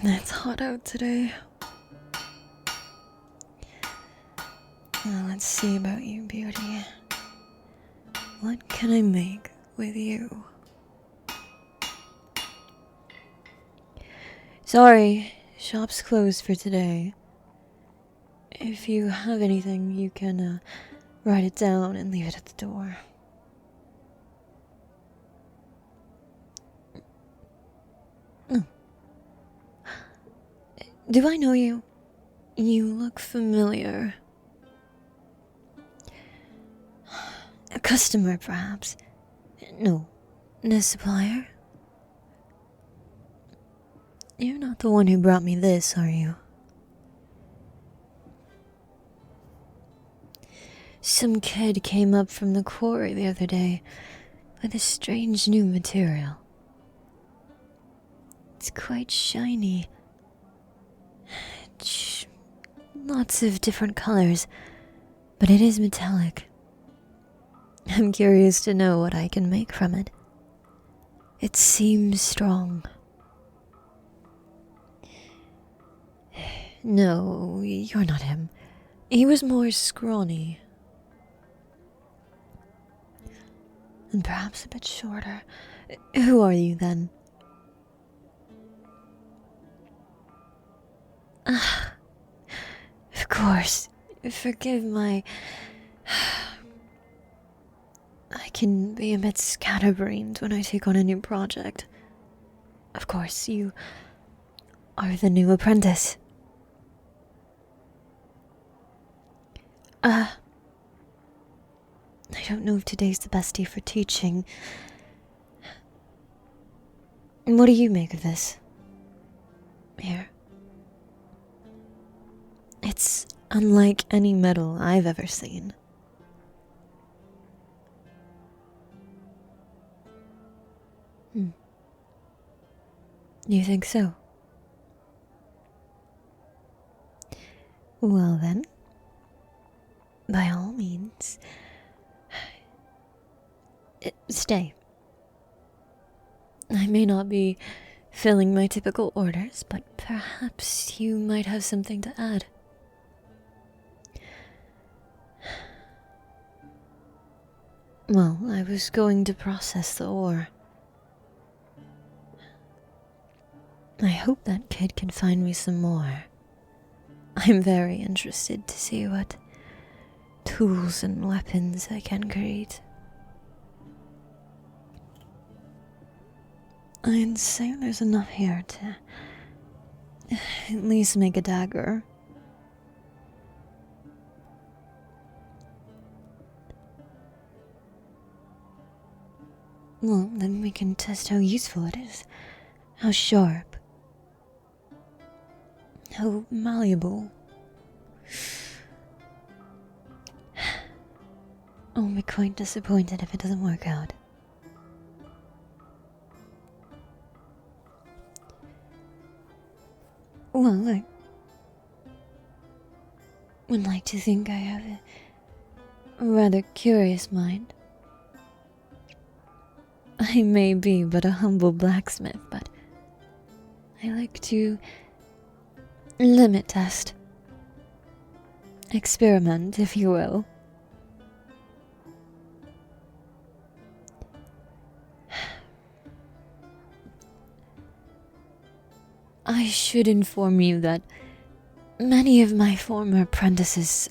It's hot out today. Well, let's see about you, beauty. What can I make with you? Sorry, shop's closed for today. If you have anything, you can write it down and leave it at the door. Oh. Do I know you? You look familiar. A customer, perhaps? No, a supplier? You're not the one who brought me this, are you? Some kid came up from the quarry the other day with a strange new material. It's quite shiny. Lots of different colors, but it is metallic. I'm curious to know what I can make from it. It seems strong. No, you're not him. He was more scrawny. And perhaps a bit shorter. Who are you, then? Of course. Forgive my... I can be a bit scatterbrained when I take on a new project. Of course, you are the new apprentice. I don't know if today's the best day for teaching. What do you make of this? Here. It's unlike any metal I've ever seen. You think so? Well then, by all means, stay. I may not be filling my typical orders, but perhaps you might have something to add. Well, I was going to process the ore. I hope that kid can find me some more. I'm very interested to see what tools and weapons I can create. I'd say there's enough here to at least make a dagger. Well, then we can test how useful it is, how sharp, how malleable. I'll be quite disappointed if it doesn't work out. Well, I would like to think I have a rather curious mind. I may be but a humble blacksmith, but I like to limit test. Experiment, if you will. I should inform you that many of my former apprentices...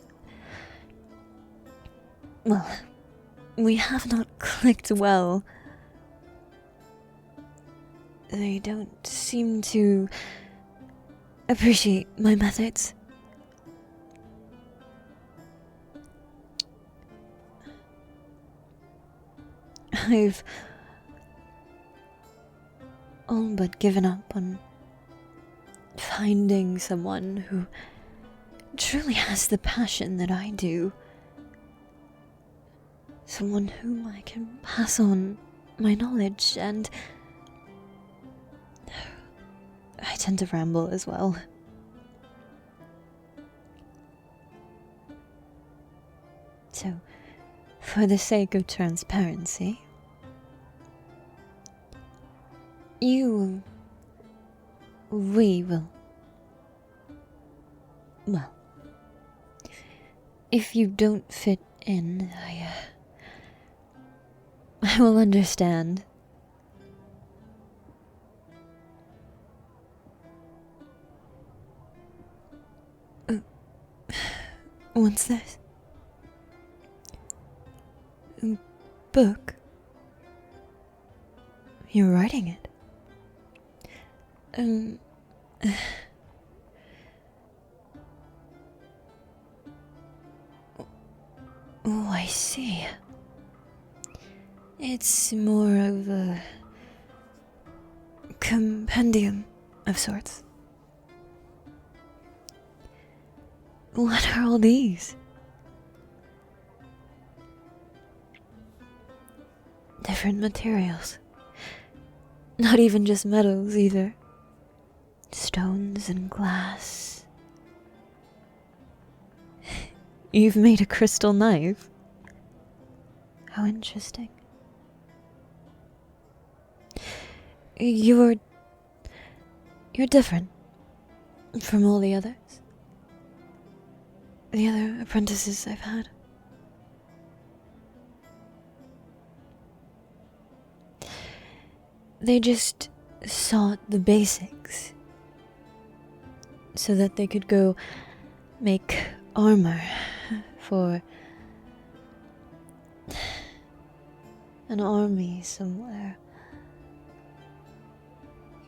Well, we have not clicked well. They don't seem to appreciate my methods. I've all but given up on finding someone who truly has the passion that I do. Someone whom I can pass on my knowledge and... I tend to ramble as well. So, for the sake of transparency, you We will. Well, if you don't fit in, I will understand. What's this? A book? You're writing it? Oh, I see. It's more of a compendium of sorts. What are all these? Different materials. Not even just metals either. Stones and glass. You've made a crystal knife. How interesting. You're different from all the others. The other apprentices I've had. They just sought the basics so that they could go make armor for an army somewhere.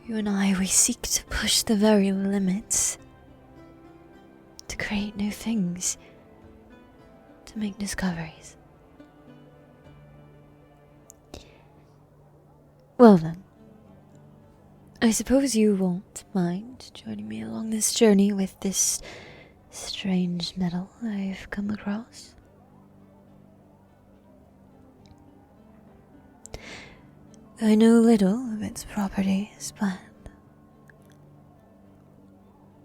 You and I, we seek to push the very limits, to create new things, to make discoveries. Well then, I suppose you won't mind joining me along this journey with this strange metal I've come across. I know little of its properties, but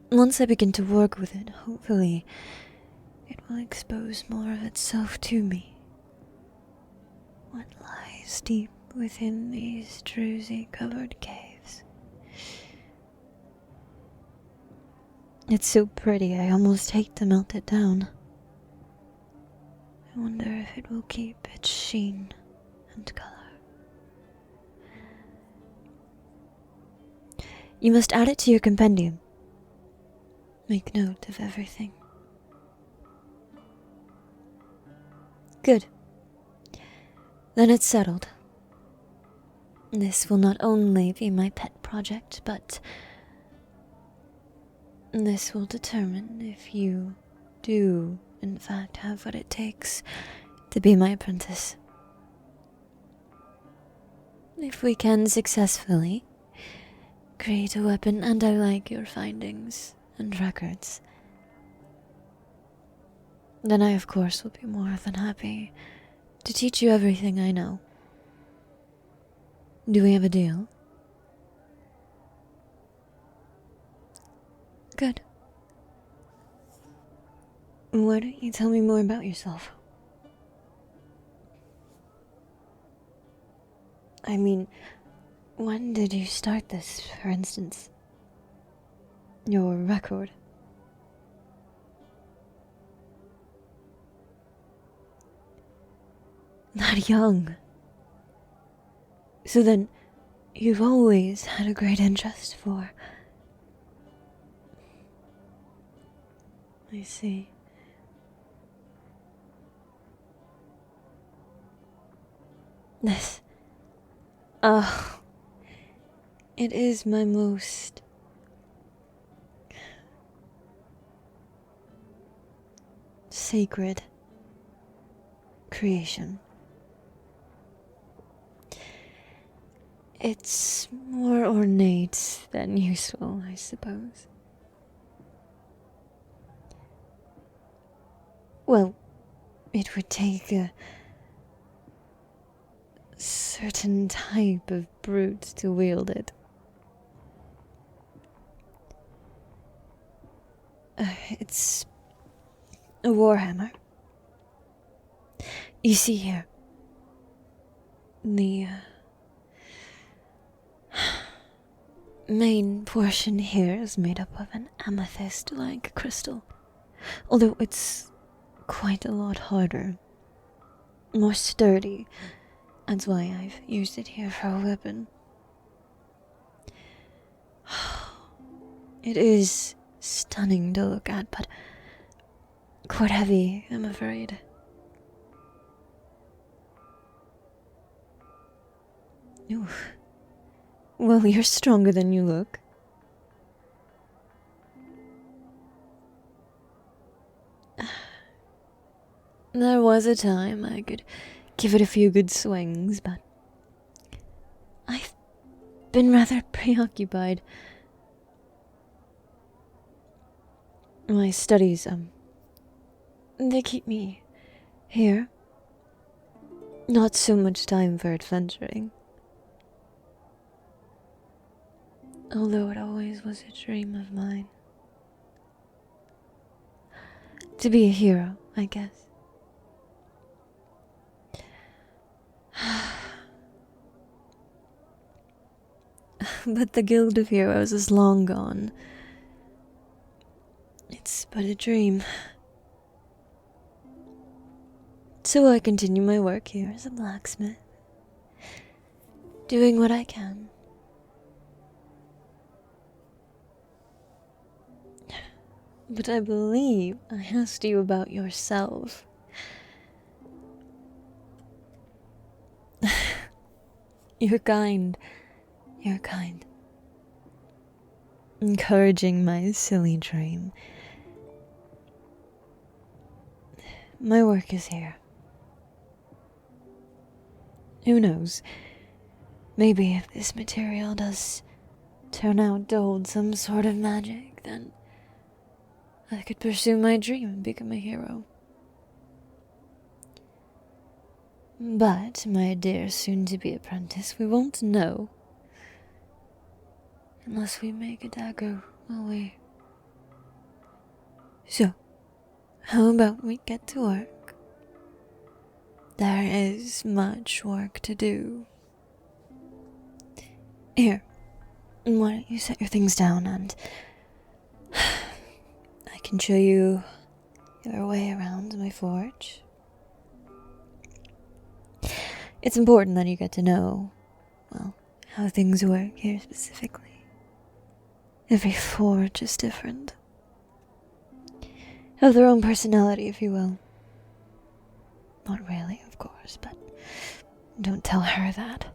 once I begin to work with it, hopefully it will expose more of itself to me. What lies deep within these druzy-covered caves. It's so pretty, I almost hate to melt it down. I wonder if it will keep its sheen and color. You must add it to your compendium. Make note of everything. Good. Then it's settled. This will not only be my pet project, but this will determine if you do, in fact, have what it takes to be my apprentice. If we can successfully create a weapon, and I like your findings and records, then I of course will be more than happy to teach you everything I know. Do we have a deal? Good. Why don't you tell me more about yourself? I mean, when did you start this, for instance? Your record? Not young. So then, you've always had a great interest for... I see. This... Oh... It is my most... sacred creation. It's more ornate than useful, I suppose. Well, it would take a certain type of brute to wield it. It's a warhammer. You see here, main portion here is made up of an amethyst-like crystal, although it's quite a lot harder, more sturdy. That's why I've used it here for a weapon. It is stunning to look at, but quite heavy, I'm afraid. Oof. Well, you're stronger than you look. There was a time I could give it a few good swings, but I've been rather preoccupied. My studies, they keep me here. Not so much time for adventuring. Although it always was a dream of mine. To be a hero, I guess. But the Guild of Heroes is long gone. It's but a dream. So I continue my work here as a blacksmith, doing what I can. But I believe I asked you about yourself. You're kind. You're kind. Encouraging my silly dream. My work is here. Who knows? Maybe if this material does turn out to hold some sort of magic, then I could pursue my dream and become a hero. But, my dear soon-to-be apprentice, we won't know unless we make a dagger, will we? So, how about we get to work? There is much work to do. Here, why don't you set your things down and I can show you your way around my forge. It's important that you get to know, well, how things work here specifically. Every forge is different. Have their own personality, if you will. Not really, of course, but don't tell her that.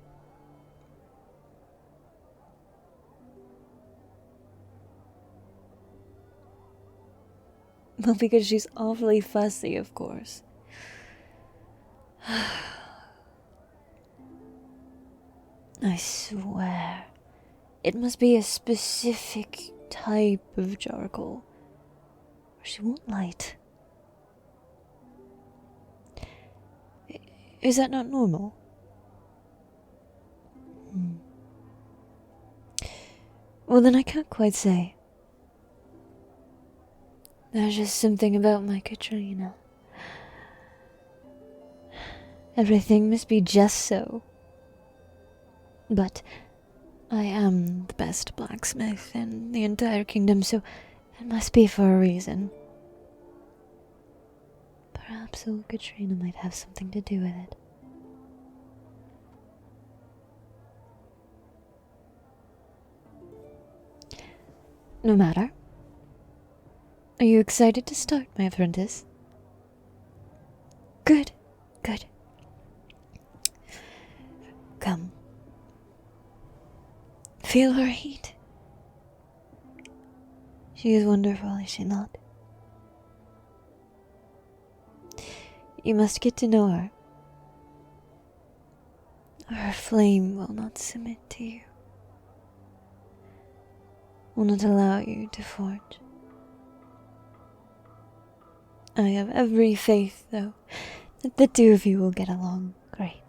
Well, because she's awfully fussy, of course. I swear, it must be a specific type of charcoal, or she won't light. Is that not normal? Well, then I can't quite say. There's just something about my Katrina. Everything must be just so. But I am the best blacksmith in the entire kingdom, so it must be for a reason. Perhaps old Katrina might have something to do with it. No matter. Are you excited to start, my apprentice? Good, good. Come. Feel her heat. She is wonderful, is she not? You must get to know her. Her flame will not submit to you. Will not allow you to forge. I have every faith, though, that the two of you will get along great.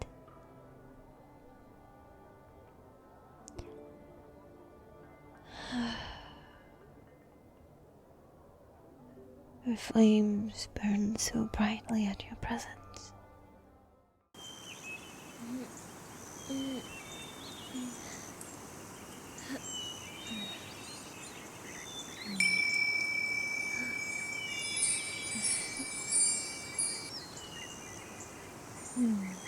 Her flames burn so brightly at your presence. Hmm.